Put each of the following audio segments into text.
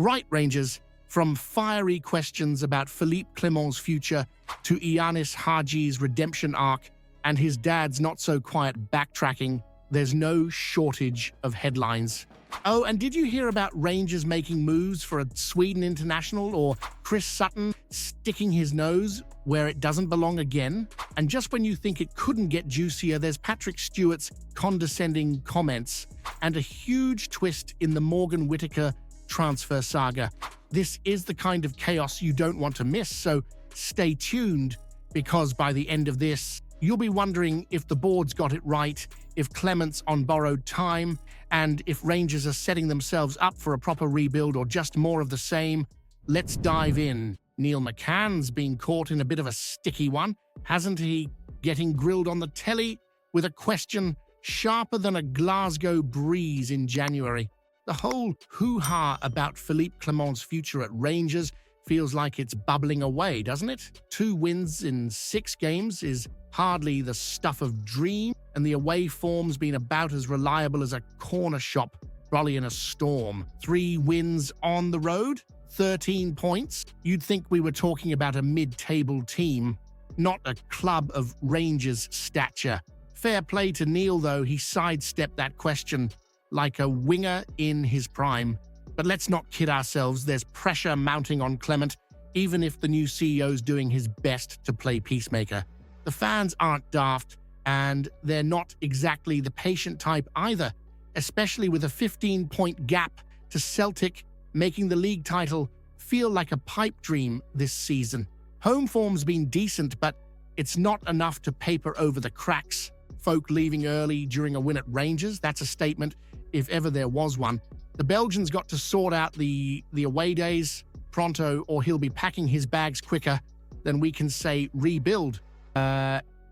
Right, Rangers, from fiery questions about Philippe Clement's future to Ianis Hagi's redemption arc and his dad's not-so-quiet backtracking, there's no shortage of headlines. Oh, and did you hear about Rangers making moves for a Sweden international, or Chris Sutton sticking his nose where it doesn't belong again? And just when you think it couldn't get juicier, there's Patrick Stewart's condescending comments and a huge twist in the Morgan Whitaker transfer saga. This is the kind of chaos you don't want to miss, so stay tuned, because by the end of this, you'll be wondering if the board's got it right, if Clements on borrowed time, and if Rangers are setting themselves up for a proper rebuild or just more of the same. Let's dive in. Neil McCann's been caught in a bit of a sticky one, hasn't he? Getting grilled on the telly with a question sharper than a Glasgow breeze in January. The whole hoo-ha about Philippe Clement's future at Rangers feels like it's bubbling away, doesn't it? 2 wins in 6 games is hardly the stuff of dream, and the away form's been about as reliable as a corner shop trolley in a storm. 3 wins on the road, 13 points. You'd think we were talking about a mid-table team, not a club of Rangers stature. Fair play to Neil, though. He sidestepped that question like a winger in his prime. But let's not kid ourselves. There's pressure mounting on Clement, even if the new CEO's doing his best to play peacemaker. The fans aren't daft, and they're not exactly the patient type either, especially with a 15-point gap to Celtic, making the league title feel like a pipe dream this season. Home form's been decent, but it's not enough to paper over the cracks. Folk leaving early during a win at Rangers, that's a statement, if ever there was one. The Belgian's got to sort out the away days pronto, or he'll be packing his bags quicker than we can say rebuild.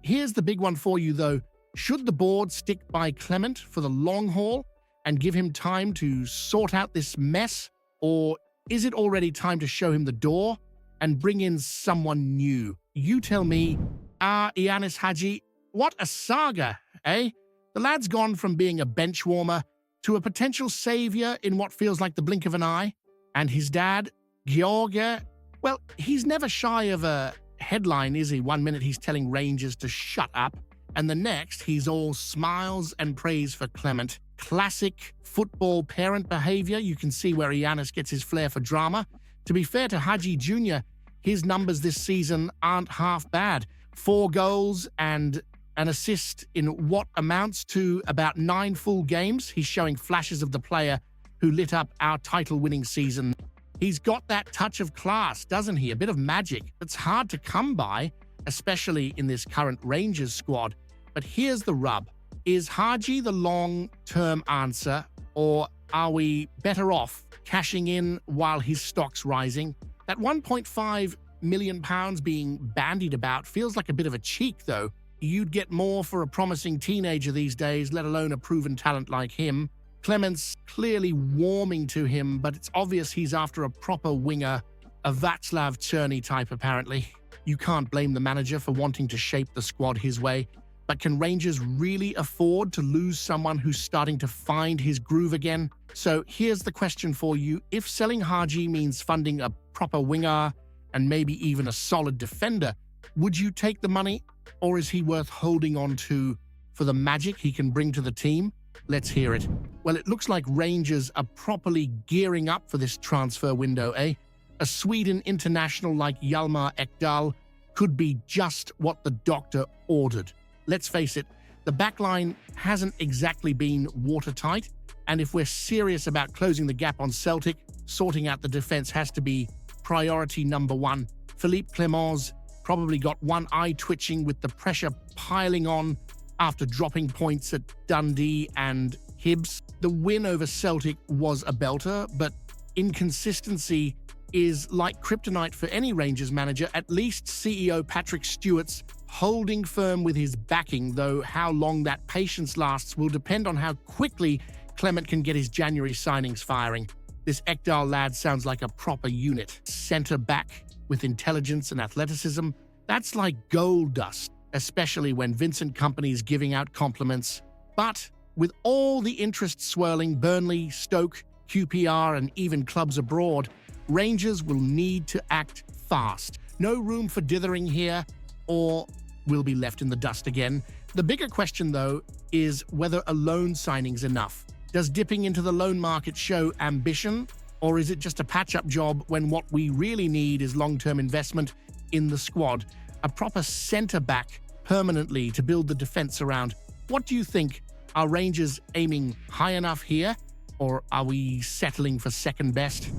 Here's the big one for you, though. Should the board stick by Clement for the long haul and give him time to sort out this mess? Or is it already time to show him the door and bring in someone new? You tell me. Ianis Haji, what a saga, eh? The lad's gone from being a bench warmer to a potential savior in what feels like the blink of an eye. And his dad, Georgia, well, he's never shy of a headline, is he? 1 minute he's telling Rangers to shut up, and the next he's all smiles and praise for Clement. Classic football parent behavior. You can see where Ianis gets his flair for drama. To be fair to Haji Jr., his numbers this season aren't half bad. 4 goals and an assist in what amounts to about 9 full games. He's showing flashes of the player who lit up our title-winning season. He's got that touch of class, doesn't he? A bit of magic that's hard to come by, especially in this current Rangers squad. But here's the rub. Is Haji the long-term answer, or are we better off cashing in while his stock's rising? That £1.5 million being bandied about feels like a bit of a cheek, though. You'd get more for a promising teenager these days, let alone a proven talent like him. Clements clearly warming to him, but it's obvious he's after a proper winger, a Václav Černý type apparently. You can't blame the manager for wanting to shape the squad his way, but can Rangers really afford to lose someone who's starting to find his groove again? So here's the question for you. If selling Haji means funding a proper winger and maybe even a solid defender, would you take the money? Or is he worth holding on to for the magic he can bring to the team? Let's hear it. Well, it looks like Rangers are properly gearing up for this transfer window, eh? A Sweden international like Hjalmar Ekdal could be just what the doctor ordered. Let's face it, the backline hasn't exactly been watertight, and if we're serious about closing the gap on Celtic, sorting out the defense has to be priority number 1. Philippe Clement's probably got one eye twitching with the pressure piling on after dropping points at Dundee and Hibs. The win over Celtic was a belter, but inconsistency is like kryptonite for any Rangers manager. At least CEO Patrick Stewart's holding firm with his backing, though how long that patience lasts will depend on how quickly Clement can get his January signings firing. This Ekdal lad sounds like a proper unit. Centre-back with intelligence and athleticism. That's like gold dust, especially when Vincent Kompany's giving out compliments. But with all the interest swirling, Burnley, Stoke, QPR and even clubs abroad, Rangers will need to act fast. No room for dithering here, or we'll be left in the dust again. The bigger question, though, is whether a loan signing's enough. Does dipping into the loan market show ambition, or is it just a patch-up job when what we really need is long-term investment in the squad? A proper centre-back permanently to build the defence around. What do you think? Are Rangers aiming high enough here, or are we settling for second best?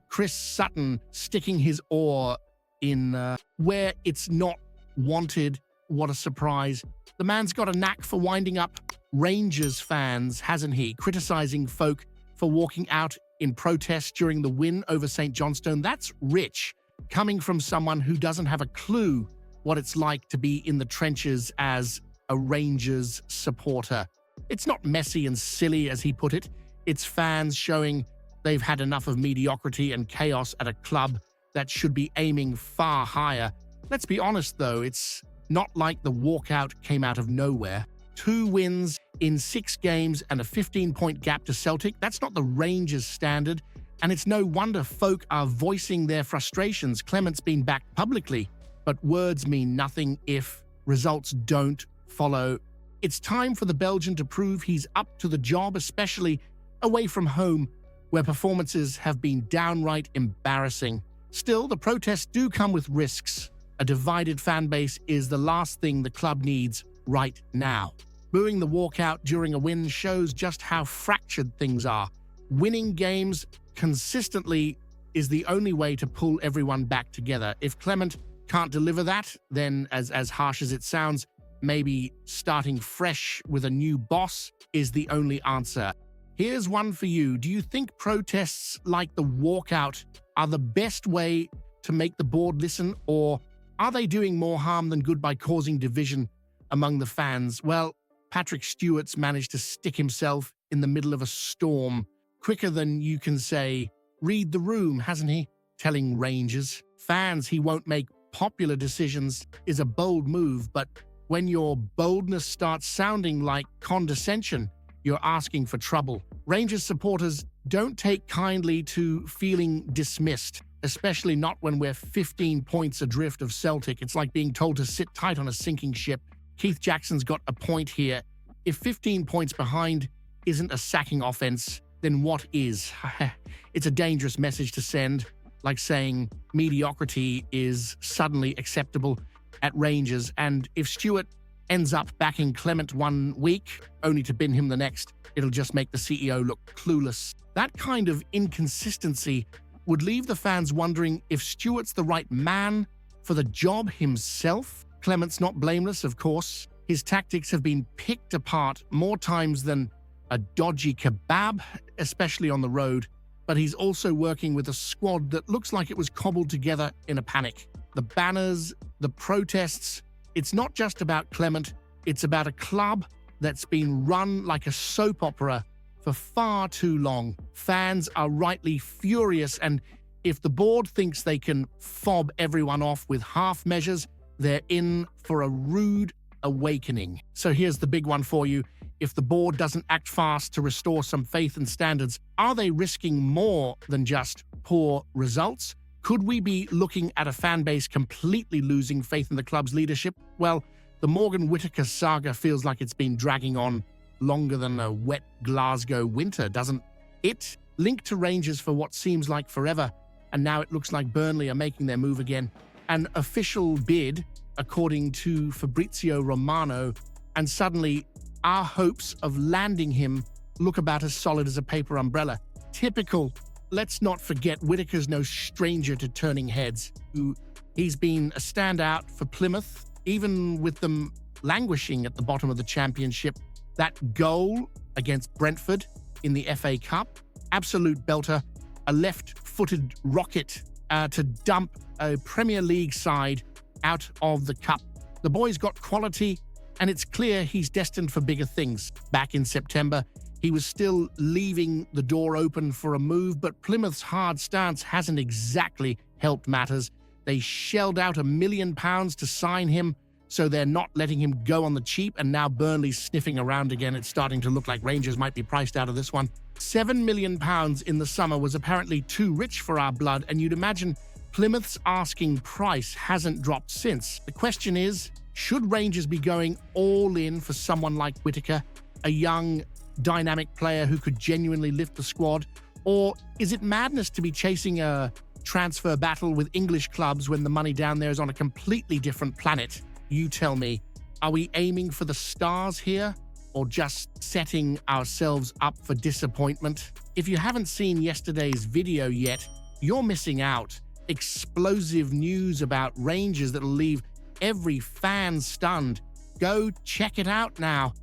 Chris Sutton sticking his oar in where it's not wanted. What a surprise. The man's got a knack for winding up Rangers fans, hasn't he? Criticising folk for walking out in protest during the win over St Johnstone. That's rich, coming from someone who doesn't have a clue what it's like to be in the trenches as a Rangers supporter. It's not messy and silly, as he put it. It's fans showing they've had enough of mediocrity and chaos at a club that should be aiming far higher. Let's be honest, though, it's not like the walkout came out of nowhere. 2 wins in 6 games and a 15-point gap to Celtic. That's not the Rangers standard, and it's no wonder folk are voicing their frustrations. Clements been backed publicly, but words mean nothing if results don't follow. It's time for the Belgian to prove he's up to the job, especially away from home, where performances have been downright embarrassing. Still, the protests do come with risks. A divided fan base is the last thing the club needs right now. Booing the walkout during a win shows just how fractured things are. Winning games consistently is the only way to pull everyone back together. If Clement can't deliver that, then, as harsh as it sounds, maybe starting fresh with a new boss is the only answer. Here's one for you. Do you think protests like the walkout are the best way to make the board listen, or are they doing more harm than good by causing division among the fans? Well, Patrick Stewart's managed to stick himself in the middle of a storm quicker than you can say, read the room, hasn't he? Telling Rangers fans he won't make popular decisions is a bold move, but when your boldness starts sounding like condescension, you're asking for trouble. Rangers supporters don't take kindly to feeling dismissed, especially not when we're 15 points adrift of Celtic. It's like being told to sit tight on a sinking ship. Keith Jackson's got a point here. If 15 points behind isn't a sacking offense, then what is? It's a dangerous message to send, like saying mediocrity is suddenly acceptable at Rangers. And if Stewart ends up backing Clement one week, only to bin him the next, it'll just make the CEO look clueless. That kind of inconsistency would leave the fans wondering if Stewart's the right man for the job himself. Clement's not blameless, of course. His tactics have been picked apart more times than a dodgy kebab, especially on the road. But he's also working with a squad that looks like it was cobbled together in a panic. The banners, the protests, it's not just about Clement, it's about a club that's been run like a soap opera for far too long. Fans are rightly furious, and if the board thinks they can fob everyone off with half measures, they're in for a rude awakening. So here's the big one for you. If the board doesn't act fast to restore some faith and standards, are they risking more than just poor results? Could we be looking at a fan base completely losing faith in the club's leadership? Well, the Morgan Whitaker saga feels like it's been dragging on longer than a wet Glasgow winter, doesn't it? Linked to Rangers for what seems like forever, and now it looks like Burnley are making their move again. An official bid, according to Fabrizio Romano, and suddenly our hopes of landing him look about as solid as a paper umbrella. Typical. Let's not forget Whitaker's no stranger to turning heads. He's been a standout for Plymouth, even with them languishing at the bottom of the championship. That goal against Brentford in the FA Cup, absolute belter, a left-footed rocket to dump a Premier League side out of the cup. The boy's got quality, and it's clear he's destined for bigger things. Back in September, he was still leaving the door open for a move, but Plymouth's hard stance hasn't exactly helped matters. They shelled out £1 million to sign him, so they're not letting him go on the cheap, and now Burnley's sniffing around again. It's starting to look like Rangers might be priced out of this one. £7 million in the summer was apparently too rich for our blood, and you'd imagine Plymouth's asking price hasn't dropped since. The question is, should Rangers be going all in for someone like Whitaker, a young, dynamic player who could genuinely lift the squad? Or is it madness to be chasing a transfer battle with English clubs when the money down there is on a completely different planet? You tell me, are we aiming for the stars here, or just setting ourselves up for disappointment? If you haven't seen yesterday's video yet, you're missing out. Explosive news about Rangers that'll leave every fan stunned. Go check it out now.